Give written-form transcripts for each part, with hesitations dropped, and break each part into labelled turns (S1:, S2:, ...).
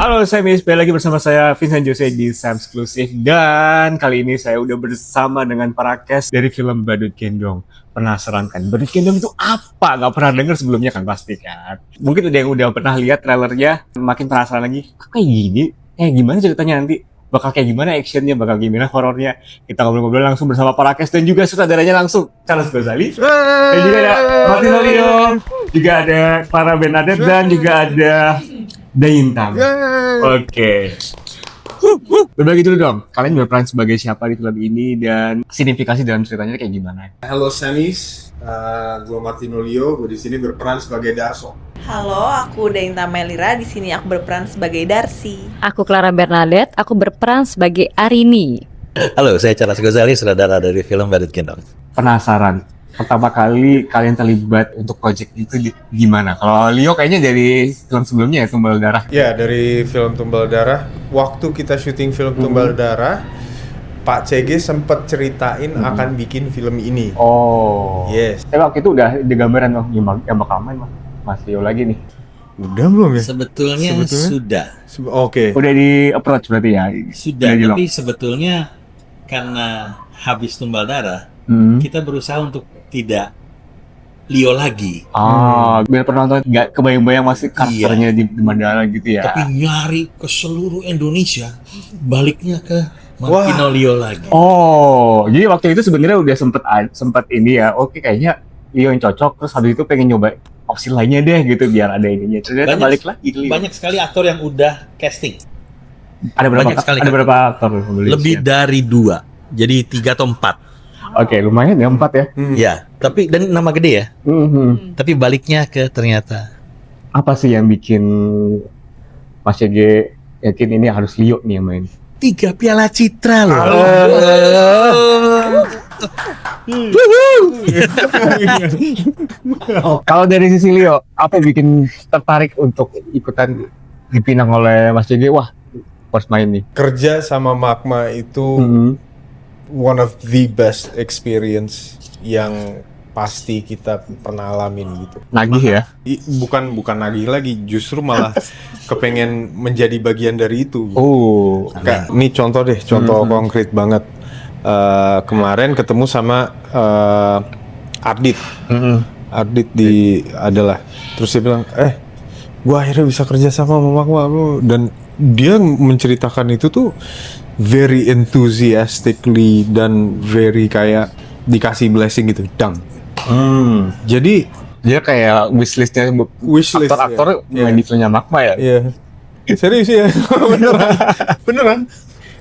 S1: Halo, saya sekali lagi bersama saya Vincent Jose di Sam Exclusive, dan kali ini saya udah bersama dengan para cast dari film Badut Gendong. Penasaran kan, Badut Gendong itu apa? Gak pernah denger sebelumnya kan, pasti kan. Mungkin ada yang udah pernah lihat trailernya, makin penasaran lagi. Kok kayak gini? Gimana ceritanya nanti? Bakal kayak gimana actionnya, bakal gimana horornya? Kita ngobrol-ngobrol langsung bersama para cast dan juga sutradaranya langsung, Charles Ghazali. Dan juga ada Martin Olio, juga ada Clara Bernadette, dan juga ada Daintam. Oke. Berbagi dulu dong, kalian berperan sebagai siapa di film ini dan signifikasi dalam ceritanya kayak gimana?
S2: Halo Samis, gue Martin Olio, gue di sini berperan sebagai Darso.
S3: Halo, aku Daintam Melira, di sini aku berperan sebagai Darcy.
S4: Aku Clara Bernadette, aku berperan sebagai Arini.
S5: Halo, saya Charles Ghazali, sutradara dari film Badut Gendong.
S1: Penasaran, pertama kali kalian terlibat untuk project itu gimana? Kalau Leo kayaknya dari film sebelumnya ya, Tumbal Darah.
S2: Ya, dari film Tumbal Darah. Waktu kita syuting film Tumbal Darah, Pak CG sempat ceritain akan bikin film ini.
S1: Oh.
S2: Yes.
S1: Waktu itu udah ada gambaran loh, yang bakal main Mas Leo lagi nih.
S2: Udah belum ya?
S5: Sebetulnya sudah.
S2: Oke.
S1: Udah di approach berarti ya?
S5: Sudah,
S1: Udah
S5: tapi sebetulnya karena habis Tumbal Darah, kita berusaha untuk tidak Leo lagi.
S1: Biar penonton nggak kebayang-bayang masih karakternya di Mandala gitu ya.
S5: Tapi nyari ke seluruh Indonesia, baliknya ke Martino Leo lagi.
S1: Oh, jadi waktu itu sebenarnya udah sempet ini ya. Oke, kayaknya Leo yang cocok. Terus habis itu pengen nyoba opsi lainnya deh gitu biar ada ininya. Ternyata balik lagi Leo.
S5: Banyak sekali aktor yang udah casting.
S1: Ada berapa aktor?
S5: Lebih dari 2. Jadi 3 atau 4.
S1: Oke, lumayan ya 4 ya.
S5: Ya, tapi dan nama gede ya. Tapi baliknya ke ternyata.
S1: Apa sih yang bikin Mas CG yakin ini harus Leo nih yang main?
S5: 3 piala citra loh.
S1: Kalau dari sisi Leo, apa yang bikin tertarik untuk ikutan dipinang oleh Mas CG? Wah, harus main nih.
S2: Kerja sama Magma itu one of the best experience yang pasti kita pernah alamin gitu.
S1: Nagih ya?
S2: Bukan nagih lagi, justru malah kepengen menjadi bagian dari itu.
S1: Oh,
S2: Kayak ini contoh konkret banget. Kemarin ketemu sama Ardit. Ardit adalah. Terus dia bilang, gua akhirnya bisa kerja sama Magma lo. Dan dia menceritakan itu tuh very enthusiastically dan very kayak dikasih blessing gitu, dang. Jadi
S1: dia kayak wishlistnya aktor-aktor main di filmnya Magma ya?
S2: Iya. Serius ya, beneran.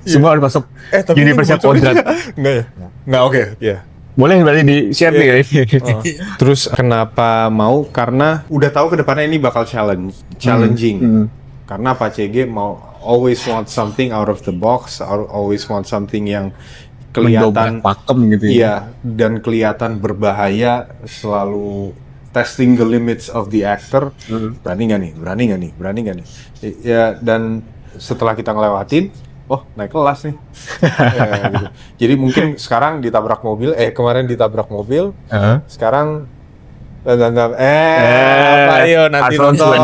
S1: Semua udah masuk Universal Quadrant.
S2: Enggak ya? Enggak, oke. Ya.
S1: Boleh berarti di-share nih.
S2: Terus kenapa mau? Karena udah tahu ke depannya ini bakal challenging. Karena Pak CG mau always want something out of the box, always want something yang kelihatan
S1: pakem gitu ya.
S2: Iya, dan kelihatan berbahaya, selalu testing the limits of the actor. Berani nggak nih? Ya, dan setelah kita ngelewatin, naik kelas nih. Gitu. Jadi mungkin sekarang ditabrak mobil, kemarin ditabrak mobil, sekarang nanti nonton.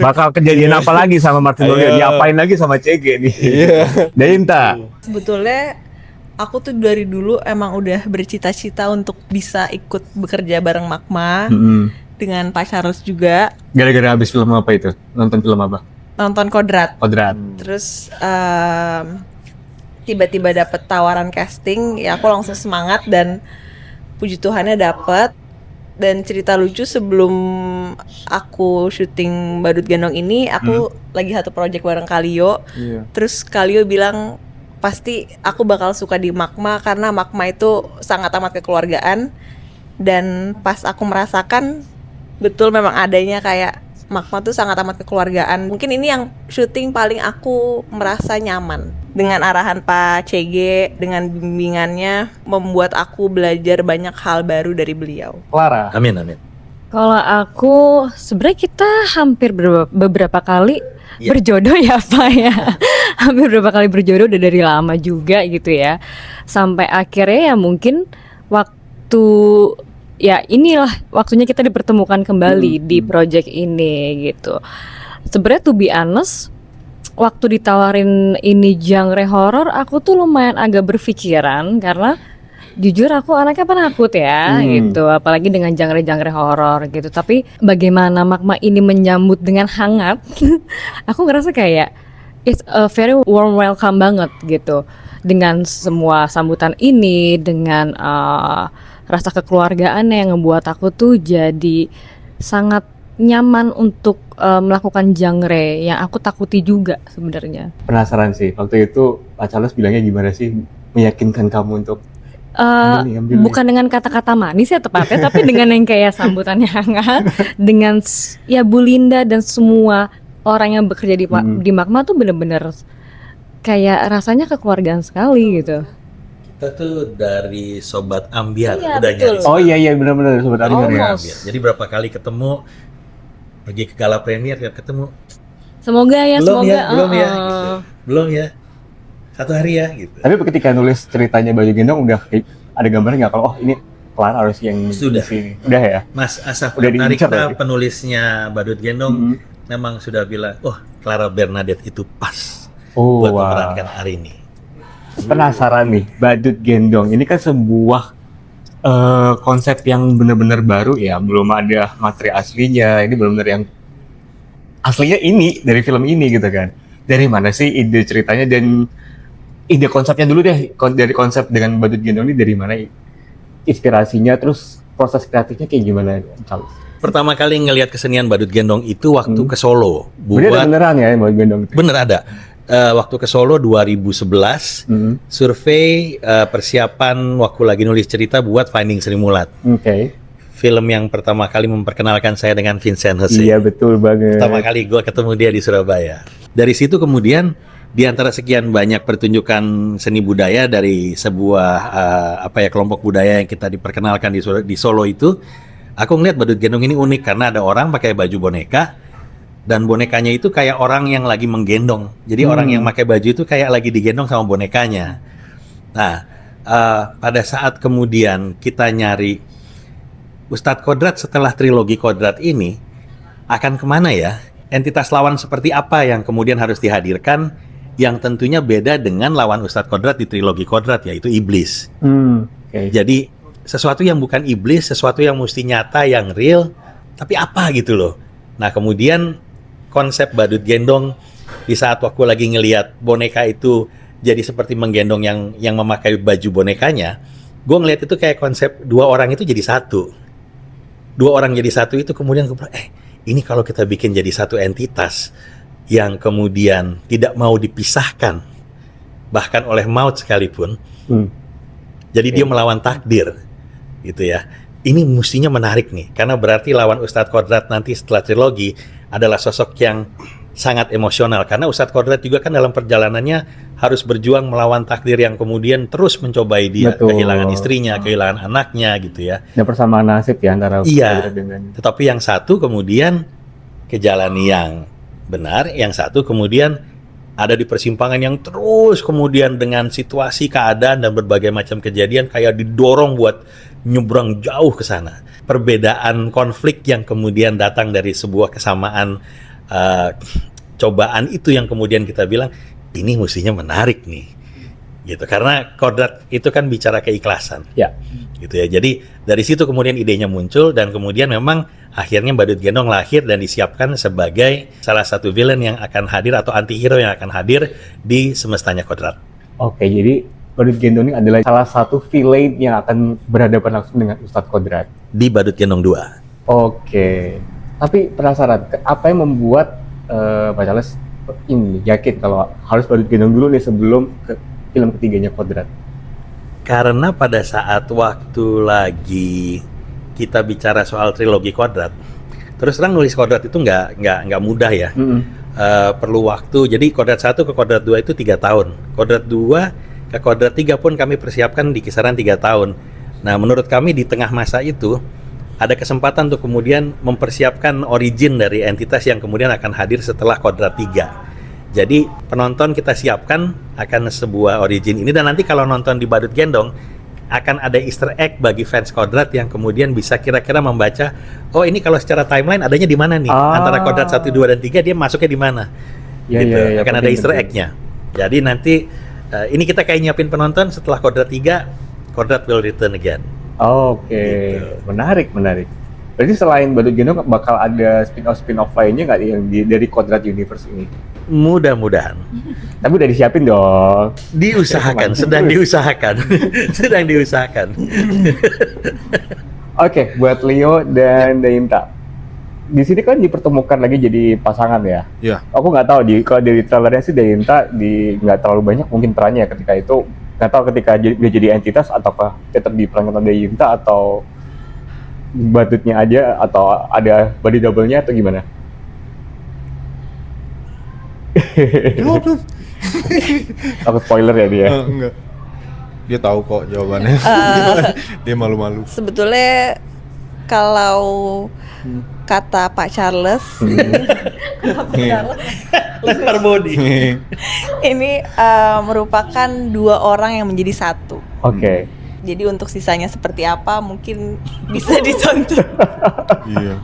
S1: Bakal kejadian apa lagi sama Martin Olio? Diapain lagi sama CG nih? Dainta.
S3: Sebetulnya aku tuh dari dulu emang udah bercita-cita untuk bisa ikut bekerja bareng Magma dengan Pak Charles juga.
S1: Gara-gara habis film apa itu? Nonton film apa?
S3: Nonton Kodrat.
S1: Terus
S3: tiba-tiba dapet tawaran casting, ya aku langsung semangat dan puji Tuhannya dapet. Dan cerita lucu, sebelum aku syuting Badut Gendong ini, aku lagi satu project bareng Kalio. Terus Kalio bilang pasti aku bakal suka di Magma karena Magma itu sangat amat kekeluargaan. Dan pas aku merasakan betul memang adanya kayak Magma tuh sangat amat kekeluargaan. Mungkin ini yang syuting paling aku merasa nyaman. Dengan arahan Pak CG, dengan bimbingannya, membuat aku belajar banyak hal baru dari beliau.
S1: Clara.
S5: Amin.
S4: Kalau aku, sebenarnya kita hampir beberapa kali berjodoh ya Pak ya. Hampir beberapa kali berjodoh udah dari lama juga gitu ya. Sampai akhirnya ya mungkin waktu ya inilah waktunya kita dipertemukan kembali di project ini gitu. sebenarnya to be honest, waktu ditawarin ini genre horor, aku tuh lumayan agak berpikiran karena jujur aku anaknya penakut ya gitu, apalagi dengan genre-genre horor gitu. Tapi bagaimana Magma ini menyambut dengan hangat, aku ngerasa kayak it's a very warm welcome banget gitu. Dengan semua sambutan ini, dengan rasa kekeluargaannya yang ngebuat aku tuh jadi sangat nyaman untuk melakukan genre yang aku takuti juga sebenarnya.
S1: Penasaran sih, waktu itu Pak Charles bilangnya gimana sih meyakinkan kamu untuk ambil nih.
S4: Bukan dengan kata-kata manis ya tepatnya, tapi dengan yang kayak sambutannya hangat, dengan ya Bu Linda dan semua orang yang bekerja di Magma tuh bener-bener kayak rasanya kekeluargaan sekali gitu.
S5: Kita tuh dari Sobat Ambiar
S4: Iya,
S5: udah
S4: betul.
S5: nyari.
S1: Oh iya benar-benar Sobat Ambiar ya.
S4: Almost.
S5: Jadi berapa kali ketemu, pergi ke gala premier ya ketemu.
S4: Semoga ya,
S5: Belum
S4: semoga.
S5: ya, belum ya, gitu. Belum ya. Satu hari ya gitu.
S1: Tapi ketika nulis ceritanya Baju Gendong udah ada gambarnya nggak kalau oh ini Clara harus yang
S5: Sudah.
S1: di sini. Udah ya.
S5: Mas Asaf
S1: Udah
S5: Tarikna,
S1: diincar berarti?
S5: penulisnya Badut Gendong, memang sudah bilang, oh Clara Bernadette itu pas
S1: Oh,
S5: buat
S1: wah.
S5: memerankan Arini.
S1: Penasaran nih, Badut Gendong ini kan sebuah konsep yang benar-benar baru ya, belum ada materi aslinya. Ini benar-benar yang aslinya ini dari film ini gitu kan. Dari mana sih ide ceritanya dan ide konsepnya dulu deh, dari konsep dengan Badut Gendong ini dari mana inspirasinya, terus proses kreatifnya kayak gimana, Charles?
S5: Pertama kali ngelihat kesenian Badut Gendong itu waktu ke Solo.
S1: Beneran ya Badut Gendong itu?
S5: Bener ada. Waktu ke Solo 2011, survei persiapan waktu lagi nulis cerita buat Finding Sri Mulat.
S1: Oke.
S5: Film yang pertama kali memperkenalkan saya dengan Vincent Hussein.
S1: Iya betul banget.
S5: Pertama kali gue ketemu dia di Surabaya. Dari situ kemudian di antara sekian banyak pertunjukan seni budaya dari sebuah kelompok budaya yang kita diperkenalkan di Solo itu, aku ngeliat Badut Gendong ini unik karena ada orang pakai baju boneka dan bonekanya itu kayak orang yang lagi menggendong. Jadi orang yang pakai baju itu kayak lagi digendong sama bonekanya. Nah, pada saat kemudian kita nyari Ustadz Kodrat setelah trilogi Kodrat ini akan kemana ya? Entitas lawan seperti apa yang kemudian harus dihadirkan yang tentunya beda dengan lawan Ustadz Kodrat di trilogi Kodrat, yaitu iblis.
S1: Oke.
S5: Jadi sesuatu yang bukan iblis, sesuatu yang mesti nyata, yang real, tapi apa gitu loh. Nah kemudian konsep Badut Gendong di saat waktu lagi ngelihat boneka itu jadi seperti menggendong yang memakai baju bonekanya, gue ngelihat itu kayak konsep dua orang itu jadi satu. Dua orang jadi satu itu kemudian gue bilang, ini kalau kita bikin jadi satu entitas yang kemudian tidak mau dipisahkan bahkan oleh maut sekalipun, jadi dia melawan takdir gitu ya. Ini mestinya menarik nih karena berarti lawan Ustadz Kodrat nanti setelah trilogi adalah sosok yang sangat emosional karena Ustadz Kodrat juga kan dalam perjalanannya harus berjuang melawan takdir yang kemudian terus mencobai dia.
S1: Betul.
S5: Kehilangan istrinya, kehilangan anaknya gitu ya.
S1: Ada persamaan nasib ya antara
S5: Iya,
S1: dengan
S5: tetapi yang satu kemudian ke jalan yang benar, yang satu kemudian ada di persimpangan yang terus kemudian dengan situasi, keadaan, dan berbagai macam kejadian kayak didorong buat nyebrang jauh ke sana. Perbedaan konflik yang kemudian datang dari sebuah kesamaan cobaan itu yang kemudian kita bilang, ini mestinya menarik nih. Gitu, karena Kodrat itu kan bicara keikhlasan.
S1: ya.
S5: Gitu ya. Jadi dari situ kemudian idenya muncul dan kemudian memang akhirnya Badut Gendong lahir dan disiapkan sebagai salah satu villain yang akan hadir atau antihero yang akan hadir di semestanya Kodrat.
S1: Oke, jadi Badut Gendong ini adalah salah satu villain yang akan berhadapan langsung dengan Ustadz Kodrat.
S5: Di Badut Gendong 2.
S1: Oke. Tapi penasaran, apa yang membuat Pak Charles ini yakin kalau harus Badut Gendong dulu nih sebelum ke film ketiganya Kodrat?
S5: Karena pada saat waktu lagi kita bicara soal trilogi Kodrat, terus terang nulis Kodrat itu nggak mudah ya. Perlu waktu. Jadi Kodrat 1 ke Kodrat 2 itu 3 tahun. Kodrat 2 ke Kodrat 3 pun kami persiapkan di kisaran 3 tahun. Nah, menurut kami di tengah masa itu ada kesempatan untuk kemudian mempersiapkan origin dari entitas yang kemudian akan hadir setelah Kodrat 3. Jadi penonton kita siapkan akan sebuah origin ini dan nanti kalau nonton di Badut Gendong akan ada Easter egg bagi fans Kodrat yang kemudian bisa kira-kira membaca, oh ini kalau secara timeline adanya di mana nih? Antara Kodrat 1, 2, dan 3 dia masuknya di mana?
S1: Ya,
S5: Gitu.
S1: ya, ya,
S5: Akan ada
S1: penting,
S5: Easter
S1: penting.
S5: egg-nya. Jadi nanti ini kita kayak nyiapin penonton setelah Kodrat 3, Kodrat will return again.
S1: Oke,
S5: Gitu.
S1: menarik. Berarti selain Badut Gendong bakal ada spin-off lainnya nggak yang dari Kodrat Universe ini?
S5: Mudah-mudahan.
S1: Tapi udah disiapin dong.
S5: Diusahakan,
S1: Mancing
S5: sedang
S1: terus.
S5: diusahakan. sedang diusahakan.
S1: Oke, buat Leo dan Dainta. Di sini kan dipertemukan lagi jadi pasangan ya.
S2: Iya.
S1: Aku nggak tahu kalau dari trailernya sih Dainta nggak terlalu banyak mungkin perannya ketika itu. Nggak tahu ketika dia jadi entitas ataukah tetap diperankan oleh Dainta atau Badutnya aja atau ada body double-nya atau gimana?
S2: Jawab dong.
S1: Aku spoiler ya dia.
S2: Enggak. Dia tahu kok jawabannya. Dia malu-malu.
S3: Sebetulnya kalau kata Pak Charles
S5: Lempar body.
S3: ini merupakan dua orang yang menjadi satu.
S1: Oke.
S3: Jadi untuk sisanya seperti apa mungkin bisa ditonton.
S2: Iya.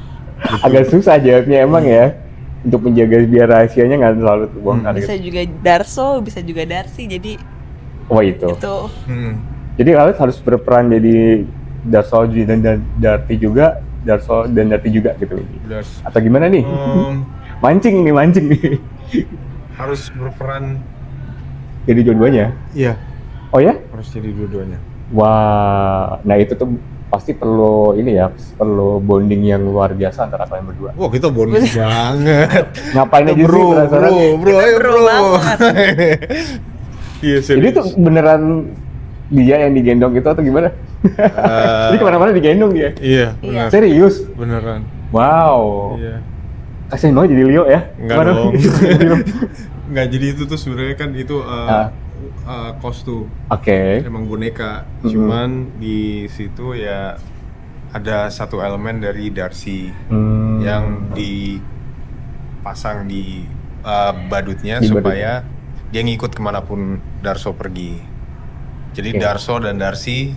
S1: Agak susah jawabnya emang ya. Untuk menjaga biar rahasianya nggak terlalu terbongkar
S3: Bisa
S1: gitu.
S3: juga Darso, bisa juga Darsi. Jadi
S1: Oh itu.
S3: itu
S1: Jadi kalian harus berperan jadi Darso dan Darti juga, Darso dan Darti juga gitu.
S2: Belas.
S1: Atau gimana nih? Mancing nih.
S2: Harus berperan.
S1: Jadi dua-duanya.
S2: Iya.
S1: Oh ya?
S2: Harus jadi dua-duanya.
S1: Wah, nah itu tuh pasti perlu perlu bonding yang luar biasa antara kalian berdua.
S2: Wah kita bonus banget.
S1: Ngapain aja sih penasaran?
S2: ayo
S3: bro banget.
S2: Iya
S1: Jadi
S2: serius.
S1: itu beneran dia yang digendong itu atau gimana? Jadi kemana-mana digendong dia?
S2: Iya, benar.
S1: Serius?
S2: Beneran.
S1: Wow.
S2: Iya.
S1: Kasian banget jadi Leo ya?
S2: Enggak
S1: Gimana?
S2: dong. Enggak, jadi itu tuh sebenarnya kan itu kostum.
S1: Oke.
S2: Emang boneka.
S1: Mhm.
S2: Cuman di situ ya ada satu elemen dari Darcy yang dipasang di badutnya
S1: Di
S2: supaya dia ngikut kemanapun Darso pergi. Jadi
S1: Oke.
S2: Darso dan Darcy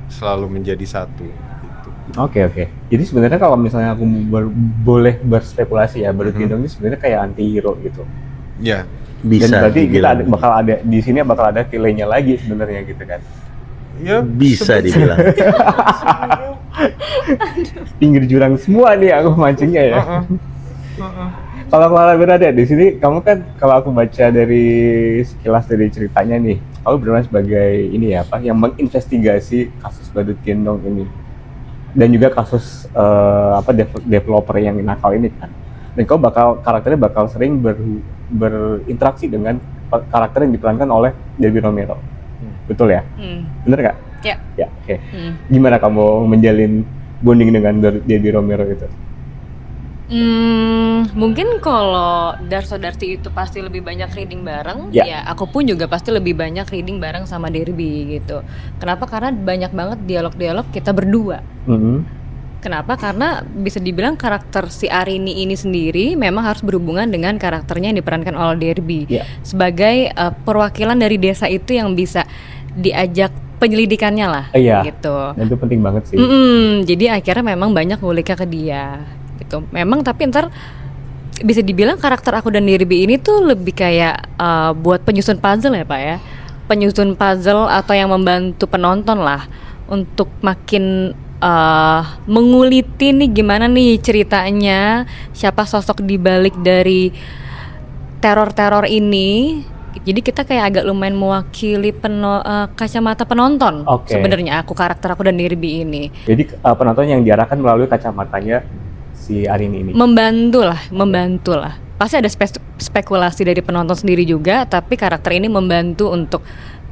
S2: selalu menjadi satu. Gitu.
S1: Oke. Jadi sebenarnya kalau misalnya aku boleh berspekulasi ya, Badut
S2: Mhm.
S1: Gendong ini sebenarnya kayak anti-hero gitu.
S2: Ya,
S5: Bisa
S1: Dan berarti kita
S5: dibilang.
S1: bakal ada di sini bakal ada villainnya lagi sebenarnya gitu kan.
S2: ya
S5: Bisa dibilang.
S1: Pinggir jurang semua nih aku mancingnya ya. Kalau Clara berada di sini, kamu kan kalau aku baca dari sekilas dari ceritanya nih, kamu berperan sebagai ini ya apa yang menginvestigasi kasus Badut Gendong ini dan juga kasus developer yang nakal ini kan. Dan kamu karakternya bakal sering berinteraksi dengan karakter yang diperankan oleh Debbie Romero. Betul ya? Bener nggak?
S4: Ya.
S1: Ya, oke. Gimana kamu menjalin bonding dengan Debbie Romero itu?
S4: Mungkin kalau Darso Darti itu pasti lebih banyak reading bareng,
S1: Ya.
S4: ya aku pun juga pasti lebih banyak reading bareng sama Derby gitu. Kenapa? Karena banyak banget dialog-dialog kita berdua. Kenapa? Karena bisa dibilang karakter si Arini ini sendiri memang harus berhubungan dengan karakternya yang diperankan oleh Derby.
S1: Ya.
S4: Sebagai perwakilan dari desa itu yang bisa diajak penyelidikannya lah
S1: Iya.
S4: gitu.
S1: Dan itu penting banget sih.
S4: Jadi akhirnya memang banyak nguliknya ke dia gitu. Memang tapi ntar bisa dibilang karakter aku dan Derby ini tuh lebih kayak buat penyusun puzzle ya Pak ya. Penyusun puzzle atau yang membantu penonton lah untuk makin menguliti nih gimana nih ceritanya, siapa sosok di balik dari teror-teror ini. Jadi kita kayak agak lumayan mewakili kacamata penonton.
S1: Oke.
S4: Sebenarnya karakter aku dan Derby ini
S1: Jadi penonton yang diarahkan melalui kacamatanya si Arini ini.
S4: membantu lah. Pasti ada spekulasi dari penonton sendiri juga, tapi karakter ini membantu untuk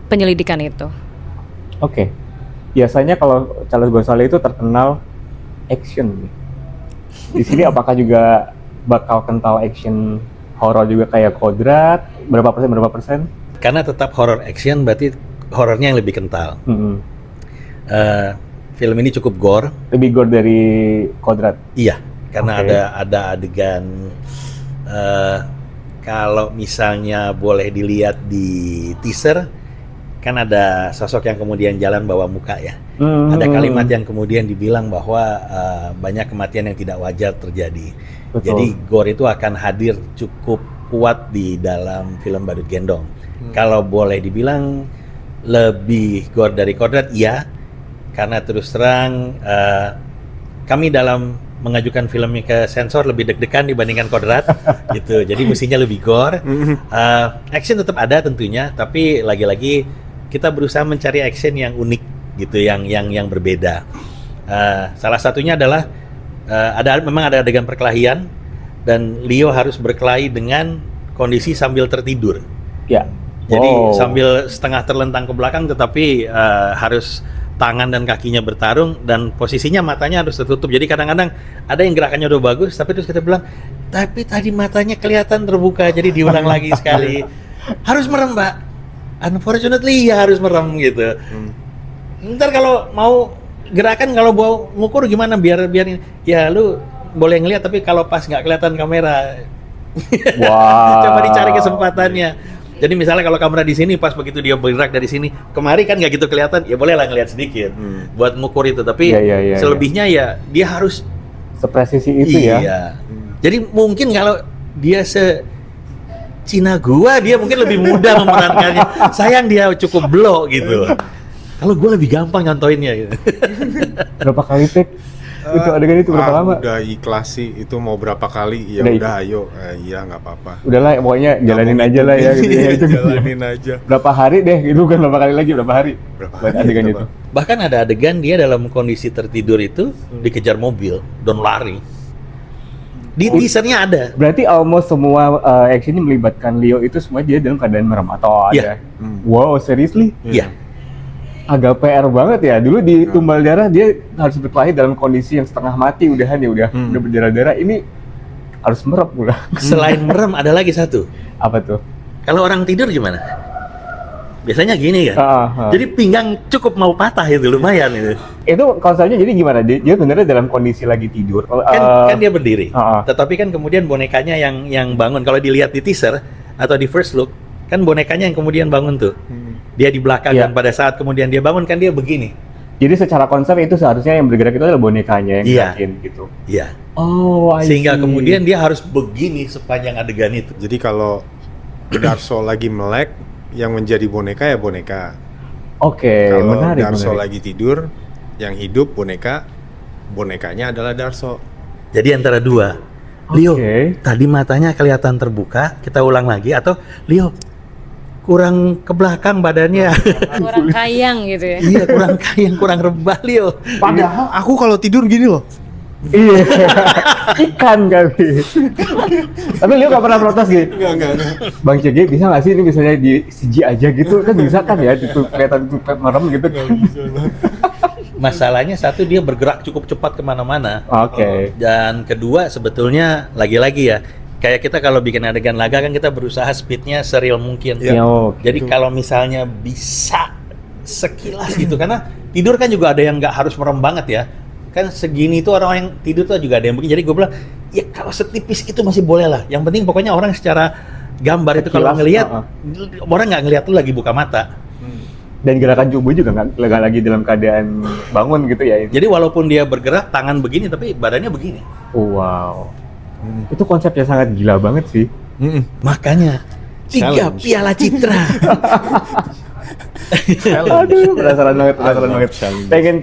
S4: penyelidikan itu.
S1: Oke. Biasanya kalau Charles Gonzalez itu terkenal action. Di sini apakah juga bakal kental action horor juga kayak Kodrat? Berapa persen?
S5: Karena tetap horror action berarti horornya yang lebih kental. Film ini cukup gore.
S1: Lebih gore dari Kodrat.
S5: Iya, karena
S1: Oke.
S5: ada adegan kalau misalnya boleh dilihat di teaser kan ada sosok yang kemudian jalan bawa muka ya.
S1: Hmm.
S5: Ada kalimat yang kemudian dibilang bahwa banyak kematian yang tidak wajar terjadi.
S1: Betul.
S5: Jadi gore itu akan hadir cukup kuat di dalam film Badut Gendong. Kalau boleh dibilang lebih gore dari Kodrat, iya. Karena terus terang kami dalam mengajukan filmnya ke sensor lebih deg-degan dibandingkan Kodrat gitu. Jadi mestinya lebih gore. Action tetap ada tentunya, tapi lagi-lagi kita berusaha mencari action yang unik gitu, yang berbeda. Salah satunya adalah memang ada adegan perkelahian dan Leo harus berkelahi dengan kondisi sambil tertidur.
S1: Ya.
S5: Jadi
S1: Wow.
S5: sambil setengah terlentang ke belakang, tetapi harus tangan dan kakinya bertarung dan posisinya matanya harus tertutup. Jadi kadang-kadang ada yang gerakannya udah bagus, tapi terus kita bilang, tapi tadi matanya kelihatan terbuka, jadi diulang lagi sekali. Harus merem, Mbak. Unfortunately ya harus merem gitu. Ntar kalau mau gerakan, kalau mau ngukur gimana biar ini? Ya lu boleh ngeliat, tapi kalau pas nggak kelihatan kamera,
S1: Wah.
S5: coba dicari kesempatannya. Jadi misalnya kalau kamera di sini, pas begitu dia bergerak dari sini, kemari kan nggak gitu kelihatan, ya boleh lah ngeliat sedikit buat ngukur itu. Tapi
S1: Iya,
S5: selebihnya ya dia harus
S1: Sepresisi itu ya.
S5: iya. Jadi mungkin kalau dia Cina gua, dia mungkin lebih mudah memerankannya. Sayang dia cukup blok gitu. Kalau gua lebih gampang nyontoinnya gitu.
S1: Berapa kali take? Itu adegan itu berapa lama?
S2: Udah ikhlas sih, itu mau berapa kali, ya
S1: Udah
S2: udah ayo, iya nggak apa-apa.
S1: Udahlah, pokoknya jalanin aja lah ya. Gitu, ya. Itu
S2: Jalanin aja.
S1: berapa hari deh, itu kan berapa kali lagi, berapa hari?
S2: Berapa
S1: Buat
S2: hari
S1: adegan
S2: kita,
S1: itu.
S2: Bang?
S5: Bahkan ada adegan dia dalam kondisi tertidur itu dikejar mobil dan lari. Di teasernya ada.
S1: Berarti almost semua actionnya melibatkan Leo itu semua dia dalam keadaan merem atau
S5: Iya.
S1: ada? Wow, seriously?
S5: Iya.
S1: Agak PR banget ya. Dulu di Tumbal Darah dia harus berkelahi dalam kondisi yang setengah mati, udahan ya udah berdarah-darah. Ini harus merem pula.
S5: Selain merem ada lagi satu.
S1: Apa tuh?
S5: Kalau orang tidur gimana? Biasanya gini kan.
S1: Jadi
S5: Jadi pinggang cukup mau patah itu lumayan itu.
S1: itu konsepnya jadi gimana? Dia sebenarnya dalam kondisi lagi tidur.
S5: Kan dia berdiri.
S1: Ah.
S5: Tetapi kan kemudian bonekanya yang bangun. Kalau dilihat di teaser atau di first look, kan bonekanya yang kemudian bangun tuh. Dia di belakang
S1: Iya.
S5: dan pada saat kemudian dia bangun kan dia begini.
S1: Jadi secara konsep itu seharusnya yang bergerak itu adalah bonekanya yang
S5: Iya.
S1: gerakin gitu.
S5: Iya.
S1: Oh, I
S5: Sehingga
S1: see.
S5: kemudian dia harus begini sepanjang adegan itu.
S2: Jadi kalau Darso lagi melek, yang menjadi boneka ya boneka.
S1: Oke,
S2: Kalau
S1: menarik.
S2: Darso
S1: menarik.
S2: lagi tidur, yang hidup boneka, bonekanya adalah Darso.
S5: Jadi antara dua. Leo,
S1: Oke.
S5: tadi matanya kelihatan terbuka, kita ulang lagi, atau Leo kurang ke belakang badannya.
S4: Kurang kayang gitu ya.
S5: Iya, kurang kayang, kurang rebah Leo.
S2: Padahal aku kalau tidur gini loh.
S1: Iya, ikan kali. Tapi Leo gak pernah protes gitu.
S2: Enggak.
S1: Bang CG bisa nggak sih ini misalnya di CG aja gitu kan bisa kan ya itu kelihatan itu merem gitu.
S5: Masalahnya satu, dia bergerak cukup cepat kemana-mana.
S1: Oke.
S5: Dan kedua sebetulnya lagi-lagi ya, kayak kita kalau bikin adegan laga kan kita berusaha speednya sereal mungkin.
S1: Ya, oke.
S5: Jadi kalau misalnya bisa sekilas gitu, karena tidur kan juga ada yang nggak harus merem banget ya. Kan segini itu orang yang tidur tuh juga ada yang begini. Jadi gue bilang, ya kalau setipis itu masih boleh lah. Yang penting pokoknya orang secara gambar itu kalau
S1: Sekilas,
S5: ngelihat, orang nggak ngelihat tuh lagi buka mata.
S1: Dan gerakan tubuh juga nggak lagi dalam keadaan bangun gitu ya.
S5: Jadi walaupun dia bergerak tangan begini, tapi badannya begini.
S1: Wow. Itu konsepnya sangat gila banget sih.
S5: Makanya 3
S2: Challenge.
S5: piala citra.
S1: Aduh, penasaran banget.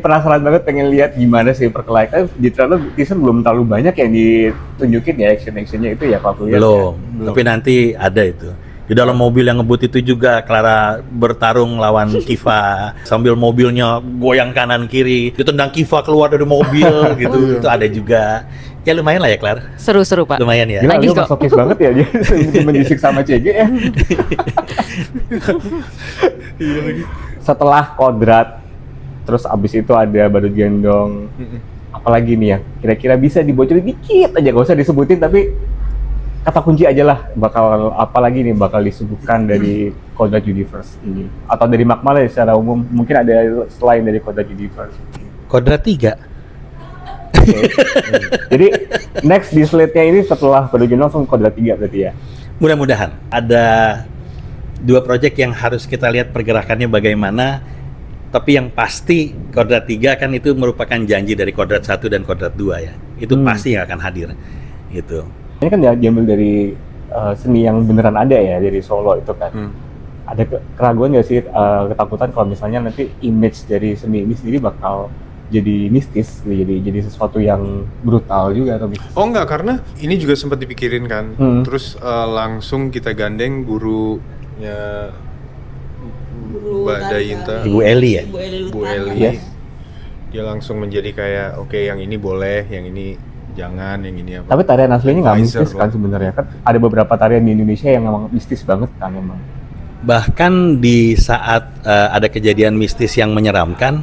S1: Penasaran banget pengen lihat gimana sih perkelahian. Di trailer teaser belum terlalu banyak yang ditunjukin ya action-actionnya itu ya Pak Kuliah.
S5: Belum. Tapi nanti ada itu. Di dalam mobil yang ngebut itu juga Clara bertarung lawan Kiva sambil mobilnya goyang kanan kiri, ditendang Kiva keluar dari mobil gitu. Itu ada juga. Ya lumayan lah ya Clara.
S4: Seru-seru Pak.
S5: Lumayan ya.
S1: Gila,
S4: Lagi
S1: lu
S4: kok.
S1: masokis banget ya dia mendisik sama CG ya. Setelah Kodrat, terus abis itu ada Badut Gendong. Apalagi nih ya, kira-kira bisa dibocorin dikit aja, gak usah disebutin tapi kata kunci aja lah, bakal apa lagi nih bakal disebutkan dari Kodrat Universe ini atau dari Magma lah secara umum, mungkin ada selain dari Kodrat Universe.
S5: Kodrat 3.
S1: Jadi next di slate-nya ini setelah Badut Gendong langsung Kodrat 3 berarti ya.
S5: Mudah-mudahan ada dua project yang harus kita lihat pergerakannya bagaimana. Tapi yang pasti Kodrat 3 kan itu merupakan janji dari Kodrat 1 dan Kodrat 2 ya. Itu pasti yang akan hadir gitu.
S1: Ini kan diambil dari seni yang beneran ada ya, dari Solo itu kan. Ada keraguan nggak sih, ketakutan kalau misalnya nanti image dari seni ini sendiri bakal jadi mistis, jadi sesuatu yang brutal juga atau mistis?
S2: Oh enggak, karena ini juga sempat dipikirin kan. Terus langsung kita gandeng gurunya Mbak Dayinta,
S5: Ibu Eli ya.
S2: Bu Eli.
S1: Yes.
S2: Dia langsung menjadi kayak oke, yang ini boleh, yang ini jangan, yang ini apa.
S1: Tapi tarian aslinya nggak
S2: Advisor
S1: mistis kan sebenarnya, kan ada beberapa tarian di Indonesia yang memang mistis banget kan memang.
S5: Bahkan di saat ada kejadian mistis yang menyeramkan,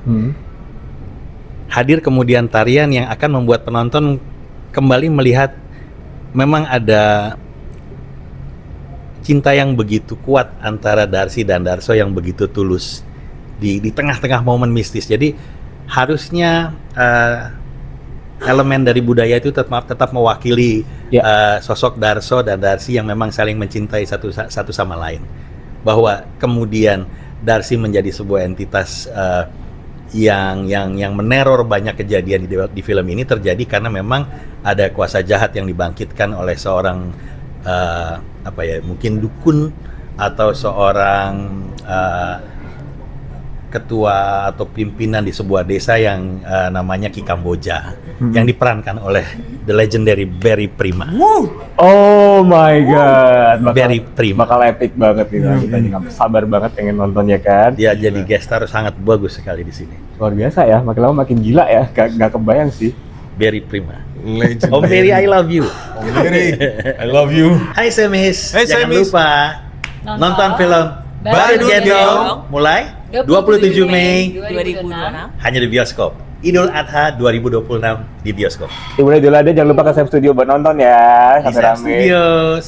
S5: hadir kemudian tarian yang akan membuat penonton kembali melihat memang ada cinta yang begitu kuat antara Darsi dan Darso yang begitu tulus di tengah-tengah momen mistis. Jadi harusnya elemen dari budaya itu tetap mewakili sosok Darso dan Darsi yang memang saling mencintai satu sama lain. Bahwa kemudian Darsi menjadi sebuah entitas yang meneror banyak kejadian di film ini terjadi karena memang ada kuasa jahat yang dibangkitkan oleh seorang mungkin dukun atau seorang ketua atau pimpinan di sebuah desa yang namanya Ki Kamboja yang diperankan oleh the legendary Barry Prima.
S1: Oh my god,
S5: Barry Prima.
S1: bakal epic banget ini. Kita juga sabar banget pengen nontonnya kan.
S5: Dia jadi guest star sangat bagus sekali di sini.
S1: Luar biasa ya, makin lama makin gila ya, gak kebayang sih.
S5: Barry Prima.
S2: Legend.
S5: Om Barry, I love you.
S2: Om Barry, I love you.
S5: Hai Semis,
S2: Hai,
S5: jangan
S2: Semis.
S5: lupa nonton film
S3: Badut
S5: Gendong
S3: Gendong
S5: mulai 27 Mei
S3: 2026.
S5: hanya di bioskop. Idul Adha 2026 di bioskop.
S1: Ibu Idul Adha jangan lupa ke Save Studio buat nonton ya,
S5: Di
S1: sampai
S5: Sam
S1: rame.
S5: Studios.